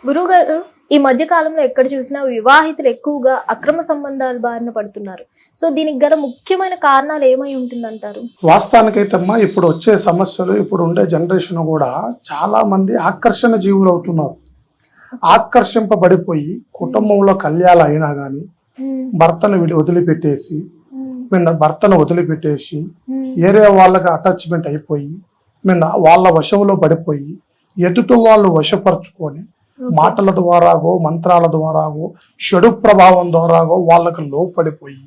గురువుగారు, ఈ మధ్య కాలంలో ఎక్కడ చూసినా వివాహితులు ఎక్కువగా అక్రమ సంబంధాల బారిన పడుతున్నారు. సో దీనికి గల ముఖ్యమైన కారణాలు ఏమై ఉంటుందంటారు? వాస్తవానికైతే అమ్మా ఇప్పుడు వచ్చే సమస్యలు, ఇప్పుడు ఉండే జనరేషన్ కూడా చాలా మంది ఆకర్షణ జీవులు అవుతున్నారు. ఆకర్షింపబడిపోయి కుటుంబంలో కళ్యాణాలు అయినా కానీ భర్తను వదిలిపెట్టేసి భర్తను వదిలిపెట్టేసి ఏరే వాళ్ళకి అటాచ్మెంట్ అయిపోయి వాళ్ళ వశంలో పడిపోయి ఎదుటి వాళ్ళు వశపరుచుకొని మాటల ద్వారాగో మంత్రాల ద్వారాగో చెడు ప్రభావం ద్వారాగో వాళ్ళకి లోపడిపోయి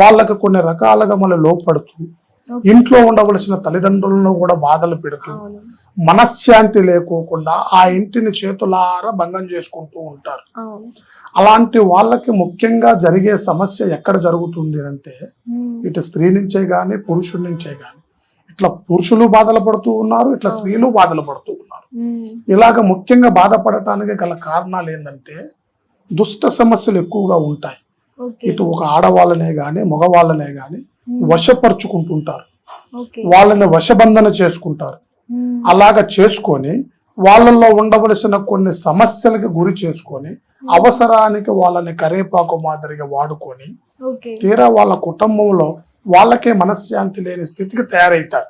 వాళ్ళకి కొన్ని రకాలుగా మళ్ళీ లోపడుతూ ఇంట్లో ఉండవలసిన తల్లిదండ్రులను కూడా బాధలు పెడుతూ మనశ్శాంతి లేకోకుండా ఆ ఇంటిని చేతులారా భంగం చేసుకుంటూ ఉంటారు. అలాంటి వాళ్ళకి ముఖ్యంగా జరిగే సమస్య ఎక్కడ జరుగుతుంది అంటే ఇటు స్త్రీ నుంచే గాని పురుషుడి నుంచే గాని ఇట్లా పురుషులు బాధలు పడుతూ ఉన్నారు, ఇట్లా స్త్రీలు బాధలు పడుతూ ఉన్నారు. ఇలాగ ముఖ్యంగా బాధపడటానికి గల కారణాలు ఏంటంటే దుష్ట సమస్యలు ఎక్కువగా ఉంటాయి. ఇటు ఒక ఆడవాళ్ళనే గాని మగవాళ్ళనే గాని వశపరుచుకుంటుంటారు, వాళ్ళని వశబంధన చేసుకుంటారు. అలాగ చేసుకొని వాళ్ళల్లో ఉండవలసిన కొన్ని సమస్యలకు గురి చేసుకొని అవసరానికి వాళ్ళని కరేపాకు మాదిరిగా వాడుకొని తీరా వాళ్ళ కుటుంబంలో వాళ్ళకే మనశ్శాంతి లేని స్థితికి తయారవుతారు.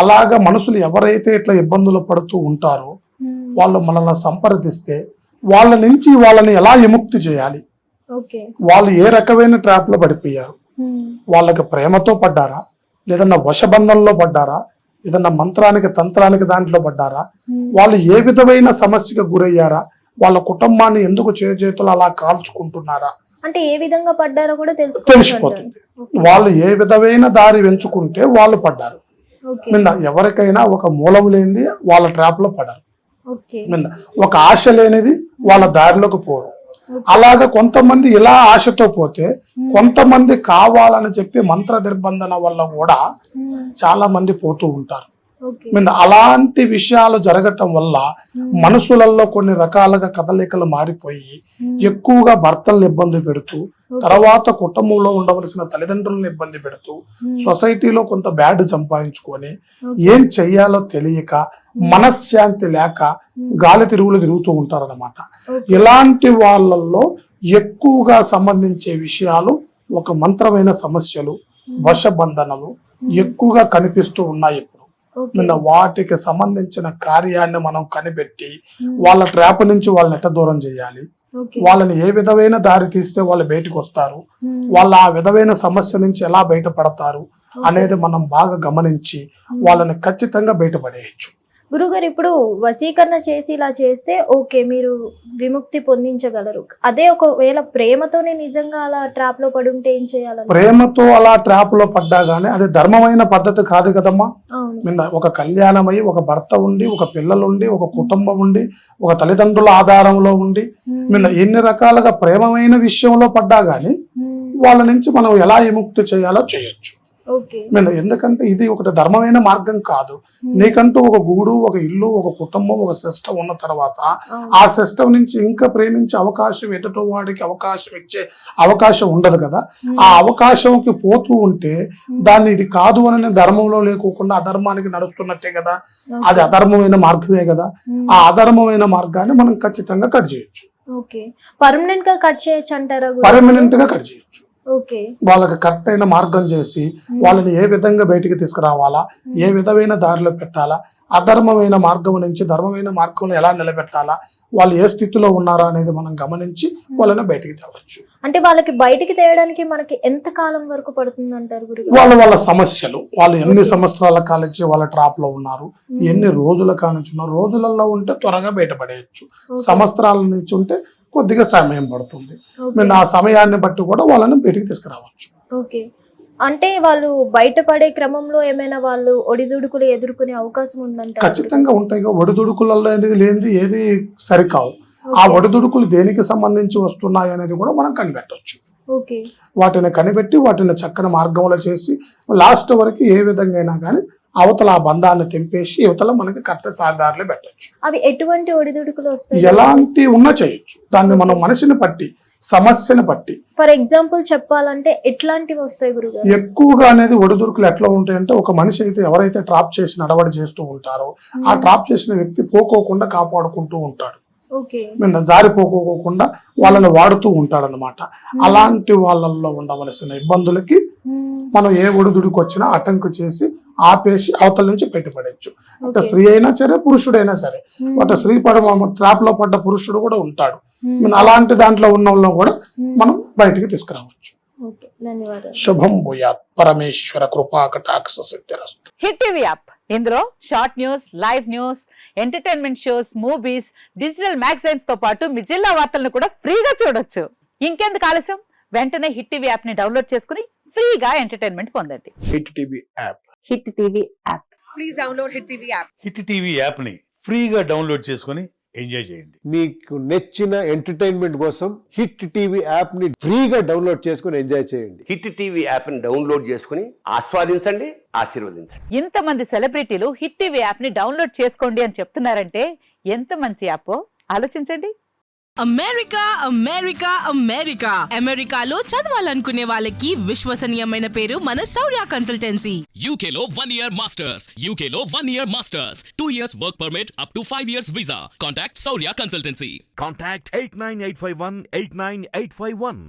అలాగా మనుషులు ఎవరైతే ఇట్లా ఇబ్బందులు పడుతూ ఉంటారో వాళ్ళు మనల్ని సంప్రదిస్తే వాళ్ళ నుంచి వాళ్ళని ఎలా విముక్తి చేయాలి, వాళ్ళు ఏ రకమైన ట్రాప్ లో పడిపోయారు, వాళ్ళకి ప్రేమతో పడ్డారా, లేదన్నా వశబంధంలో పడ్డారా, ఏదన్నా మంత్రానికి తంత్రానికి దాంట్లో పడ్డారా, వాళ్ళు ఏ విధమైన సమస్యకు గురయ్యారా, వాళ్ళ కుటుంబాన్ని ఎందుకు చేతులు అలా కాల్చుకుంటున్నారా అంటే ఏ విధంగా పడ్డారో కూడా తెలిసిపోతుంది. వాళ్ళు ఏ విధమైన దారి వెంచుకుంటే వాళ్ళు పడ్డారు. ఎవరికైనా ఒక మూలం లేనిది వాళ్ళ ట్రాప్ లో పడారు, ఒక ఆశ లేనిది వాళ్ళ దారిలోకి పోరు. అలాగా కొంతమంది ఇలా ఆశతో పోతే కొంతమంది కావాలని చెప్పి మంత్ర దిగ్బంధన వల్ల కూడా చాలా మంది పోతూ ఉంటారు. అలాంటి విషయాలు జరగటం వల్ల మనుషులలో కొన్ని రకాలుగా కదలికలు మారిపోయి ఎక్కువగా భర్తలను ఇబ్బంది పెడుతూ తర్వాత కుటుంబంలో ఉండవలసిన తల్లిదండ్రులను ఇబ్బంది పెడుతూ సొసైటీలో కొంత బ్యాడ్ సంపాదించుకొని ఏం చెయ్యాలో తెలియక మనశ్శాంతి లేక గాలి తిరుగులు తిరుగుతూ ఉంటారన్నమాట. ఇలాంటి వాళ్ళల్లో ఎక్కువగా సంబంధించే విషయాలు ఒక మంత్రమైన సమస్యలు, వశబంధనలు ఎక్కువగా కనిపిస్తూ ఉన్నాయి. వాటికి సంబంధించిన కార్యాన్ని మనం కనిపెట్టి వాళ్ళ ట్రాప్ నుంచి వాళ్ళని ఎట్ట దూరం చేయాలి, వాళ్ళని ఏ విధమైన దారి తీస్తే వాళ్ళు బయటకు వస్తారు, వాళ్ళ ఆ విధమైన సమస్య నుంచి ఎలా బయటపడతారు అనేది మనం బాగా గమనించి వాళ్ళని ఖచ్చితంగా బయటపడేయచ్చు. గురుగారు, ఇప్పుడు వశీకరణ చేసి ఇలా చేస్తే ఓకే, మీరు విముక్తి పొందించగలరు. అదే ఒకవేళ ప్రేమతోనే నిజంగా అలా ట్రాప్ లో పడుంటే ఏం చేయాలి? ప్రేమతో అలా ట్రాప్ లో పడ్డా గానీ అది ధర్మమైన పద్ధతి కాదు కదమ్మా. ఒక కళ్యాణమై ఒక భర్త ఉండి, ఒక పిల్లలు ఉండి, ఒక కుటుంబం ఉండి, ఒక తల్లిదండ్రుల ఆధారంలో ఉండి ఎన్ని రకాలుగా ప్రేమమైన విషయంలో పడ్డా గానీ వాళ్ళ నుంచి మనం ఎలా విముక్తి చేయాలో చేయొచ్చు. ఎందుకంటే ఇది ఒకటి ధర్మమైన మార్గం కాదు. నీకంటూ ఒక గూడు, ఒక ఇల్లు, ఒక కుటుంబం, ఒక సిస్టమ్ ఉన్న తర్వాత ఆ సిస్టమ్ నుంచి ఇంకా ప్రేమించే అవకాశం ఎదుటి వాడికి అవకాశం ఇచ్చే అవకాశం ఉండదు కదా. ఆ అవకాశంకి పోతూ ఉంటే దాన్ని ఇది కాదు అని ధర్మంలో లేకోకుండా అధర్మానికి నడుస్తున్నట్టే కదా. అది అధర్మమైన మార్గమే కదా. ఆ అధర్మమైన మార్గాన్ని మనం ఖచ్చితంగా కట్ చేయొచ్చు. పర్మనెంట్ గా కట్ చేయొచ్చు అంటారా? పర్మనెంట్ గా కట్ చేయొచ్చు. వాళ్ళకి కరెక్ట్ అయిన మార్గం చేసి వాళ్ళని ఏ విధంగా బయటికి తీసుకురావాలా, ఏ విధమైన దారిలో పెట్టాలా, అధర్మమైన మార్గం నుంచి ధర్మమైన మార్గంలో ఎలా నిలబెట్టాలా, వాళ్ళు ఏ స్థితిలో ఉన్నారా అనేది మనం గమనించి వాళ్ళని బయటికి తేవచ్చు. అంటే వాళ్ళకి బయటికి తేయడానికి మనకి ఎంత కాలం వరకు పడుతుంది అంటారు గురుగారు? వాళ్ళ సమస్యలు, వాళ్ళు ఎన్ని సంవత్సరాల కానించి వాళ్ళ ట్రాప్ లో ఉన్నారు, ఎన్ని రోజుల కానించి ఉన్నారు. రోజులలో ఉంటే త్వరగా బయటపడేయచ్చు, సంవత్సరాల నుంచి ఉంటే కొద్దిగా సమయం పడుతుంది. ఆ సమయాన్ని బట్టి కూడా వాళ్ళని బయటికి తీసుకురావచ్చు. అంటే వాళ్ళు బయటపడే క్రమంలో ఏమైనా వాళ్ళు ఒడిదుడుకులు ఎదుర్కొనే అవకాశం ఉందంట? ఖచ్చితంగా ఉంటాయి. ఒడిదుడుకులలో అనేది లేనిది ఏది సరికావు. ఆ ఒడిదుడుకులు దేనికి సంబంధించి వస్తున్నాయి అనేది కూడా మనం కనిపెట్టవచ్చు. వాటిని కనిపెట్టి వాటిని చక్కని మార్గంలో చేసి లాస్ట్ వరకు ఏ విధంగా అయినా కానీ అవతల ఆ బంధాన్ని తెంపేసి యువతల మనకి కరెక్ట్ సాధారణలో పెట్టచ్చు. అవి ఎటువంటి ఒడిదుడుకులు వస్తాయి? ఎలాంటి ఉన్నా చేయొచ్చు. దాన్ని మనం మనసుని పట్టి, సమస్యను బట్టి. ఫర్ ఎగ్జాంపుల్ చెప్పాలంటే ఎట్లాంటివి వస్తాయి గురుగారు? ఎక్కువగా అనేది ఒడిదుడుకులు ఎట్లా ఉంటాయంటే, ఒక మనిషి అయితే ఎవరైతే ట్రాప్ చేసి నడవడి చేస్తూ ఉంటారో ఆ ట్రాప్ చేసిన వ్యక్తి పోకోకుండా కాపాడుకుంటూ ఉంటాడు. ఓకే. మీద జారిపోకోకుండా వాళ్ళని వాడుతూ ఉంటాడనమాట. అలాంటి వాళ్ళల్లో ఉండవలసిన ఇబ్బందులకి మనం ఏ ఒడిదుడికి వచ్చినా అటంకు చేసి ఆపేసి అవతల నుంచి బయటపడచ్చు. అంటే స్త్రీ అయినా సరే పురుషుడైనా సరే, ఒక స్త్రీ ట్రాప్ లో పడ్డ పురుషుడు కూడా ఉంటాడు. అలాంటి దాంట్లో ఉన్న వాళ్ళని కూడా మనం బయటికి తీసుకురావచ్చు. ఓకే, ధన్యవాదాలు. శుభం భూయాత్. పరమేశ్వర కృపా కటాక్ష సిద్ధిరస్తు. హిట్ టీవీ యాప్ ఇందులో short news, live news, entertainment shows, movies, digital magazines తో పాటు మీ జిల్లా వార్తలను కూడా ఫ్రీగా చూడొచ్చు. ఇంకెందుకు ఆలస్యం, వెంటనే హిట్ టీవీ యాప్ ని డౌన్లోడ్ చేసుకుని ఫ్రీగా ఎంటర్టైన్మెంట్ పొందండి. Hit TV app. Hit TV app. Please download Hit TV app. Hit TV యాప్ని ఫ్రీగా డౌన్లోడ్ చేసుకొని ఎంజాయ్ చేయండి. మీకు నచ్చిన ఎంటర్టైన్మెంట్ కోసం హిట్ టీవీ యాప్ ని ఫ్రీగా డౌన్లోడ్ చేసుకుని ఎంజాయ్ చేయండి. హిట్ టీవీ యాప్ని డౌన్లోడ్ చేసుకుని ఆస్వాదించండి, ఆశీర్వదించండి. ఇంతమంది సెలబ్రిటీలు హిట్ టీవీ యాప్ ని డౌన్లోడ్ చేసుకోండి అని చెప్తున్నారంటే ఎంత మంచి యాప్ ఆలోచించండి. అమెరికా అమెరికా అమెరికా అమెరికాలో చదవాలనుకునే వాళ్ళకి విశ్వసనీయమైన పేరు మన శౌర్య consultancy. UK Law 1 Year Masters. UK Law 1 Year Masters. 2 years work permit up to 5 years visa. Contact Saurya Consultancy. Contact 89851 89851.